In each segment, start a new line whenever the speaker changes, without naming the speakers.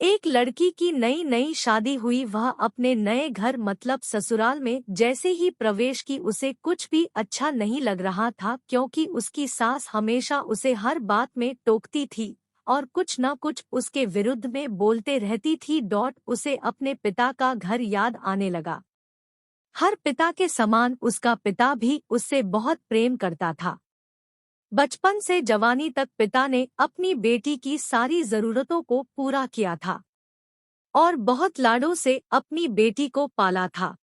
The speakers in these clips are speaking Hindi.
एक लड़की की नई नई शादी हुई, वह अपने नए घर मतलब ससुराल में जैसे ही प्रवेश की उसे कुछ भी अच्छा नहीं लग रहा था, क्योंकि उसकी सास हमेशा उसे हर बात में टोकती थी और कुछ न कुछ उसके विरुद्ध में बोलते रहती थी। उसे अपने पिता का घर याद आने लगा। हर पिता के समान उसका पिता भी उससे बहुत प्रेम करता था। बचपन से जवानी तक पिता ने अपनी बेटी की सारी जरूरतों को पूरा किया था और बहुत लाडों से अपनी बेटी को पाला था।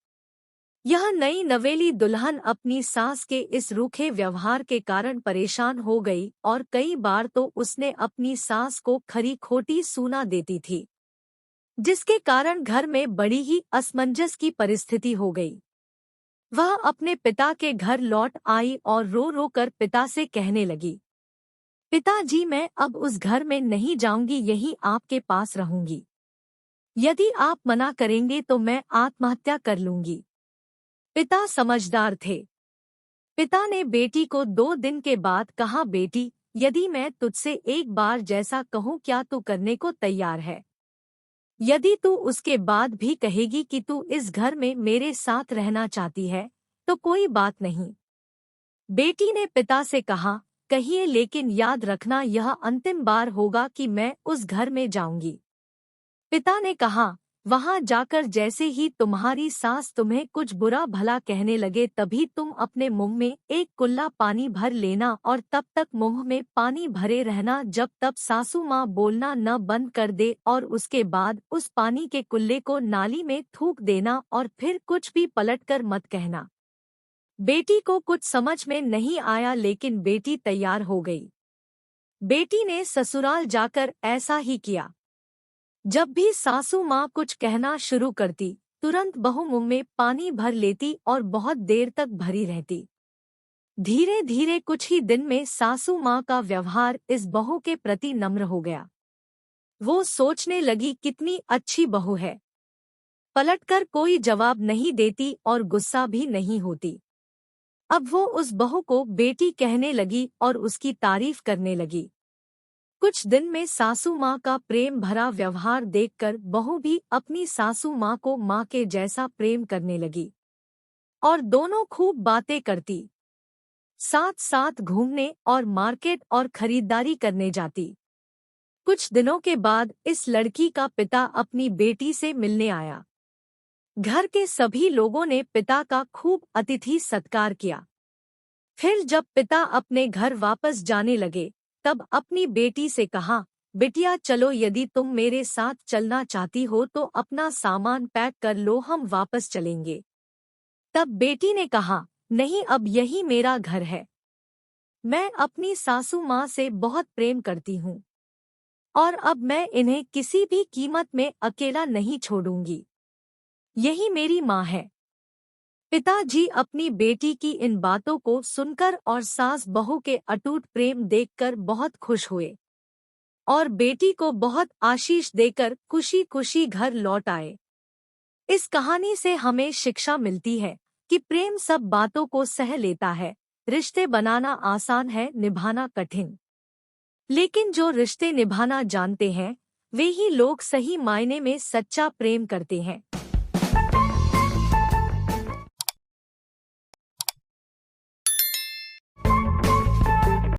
यह नई नवेली दुल्हन अपनी सास के इस रूखे व्यवहार के कारण परेशान हो गई और कई बार तो उसने अपनी सास को खरी खोटी सूना देती थी, जिसके कारण घर में बड़ी ही असमंजस की परिस्थिति हो गई। वह अपने पिता के घर लौट आई और रो रो कर पिता से कहने लगी, पिताजी, मैं अब उस घर में नहीं जाऊंगी, यहीं आपके पास रहूंगी। यदि आप मना करेंगे तो मैं आत्महत्या कर लूंगी। पिता समझदार थे। पिता ने बेटी को 2 दिन के बाद कहा, बेटी, यदि मैं तुझसे एक बार जैसा कहूँ क्या तू करने को तैयार है? यदि तू उसके बाद भी कहेगी कि तू इस घर में मेरे साथ रहना चाहती है तो कोई बात नहीं। बेटी ने पिता से कहा, कहिए, लेकिन याद रखना यह अंतिम बार होगा कि मैं उस घर में जाऊंगी। पिता ने कहा, वहां जाकर जैसे ही तुम्हारी सास तुम्हें कुछ बुरा भला कहने लगे तभी तुम अपने मुंह में एक कुल्ला पानी भर लेना और तब तक मुंह में पानी भरे रहना जब तक सासू माँ बोलना न बंद कर दे, और उसके बाद उस पानी के कुल्ले को नाली में थूक देना और फिर कुछ भी पलटकर मत कहना। बेटी को कुछ समझ में नहीं आया, लेकिन बेटी तैयार हो गई। बेटी ने ससुराल जाकर ऐसा ही किया। जब भी सासू माँ कुछ कहना शुरू करती, तुरंत बहू मुंह में पानी भर लेती और बहुत देर तक भरी रहती। धीरे धीरे कुछ ही दिन में सासू माँ का व्यवहार इस बहू के प्रति नम्र हो गया। वो सोचने लगी, कितनी अच्छी बहू है, पलटकर कोई जवाब नहीं देती और गुस्सा भी नहीं होती। अब वो उस बहू को बेटी कहने लगी और उसकी तारीफ करने लगी। कुछ दिन में सासू माँ का प्रेम भरा व्यवहार देखकर बहू भी अपनी सासू माँ को माँ के जैसा प्रेम करने लगी और दोनों खूब बातें करती, साथ साथ घूमने और मार्केट और खरीदारी करने जाती। कुछ दिनों के बाद इस लड़की का पिता अपनी बेटी से मिलने आया। घर के सभी लोगों ने पिता का खूब अतिथि सत्कार किया। फिर जब पिता अपने घर वापस जाने लगे तब अपनी बेटी से कहा, बिटिया चलो, यदि तुम मेरे साथ चलना चाहती हो तो अपना सामान पैक कर लो, हम वापस चलेंगे। तब बेटी ने कहा, नहीं, अब यही मेरा घर है। मैं अपनी सासू माँ से बहुत प्रेम करती हूँ और अब मैं इन्हें किसी भी कीमत में अकेला नहीं छोड़ूंगी। यही मेरी माँ है। पिताजी अपनी बेटी की इन बातों को सुनकर और सास बहू के अटूट प्रेम देखकर बहुत खुश हुए और बेटी को बहुत आशीष देकर खुशी खुशी घर लौट आए। इस कहानी से हमें शिक्षा मिलती है कि प्रेम सब बातों को सह लेता है। रिश्ते बनाना आसान है, निभाना कठिन। लेकिन जो रिश्ते निभाना जानते हैं वे ही लोग सही मायने में सच्चा प्रेम करते हैं।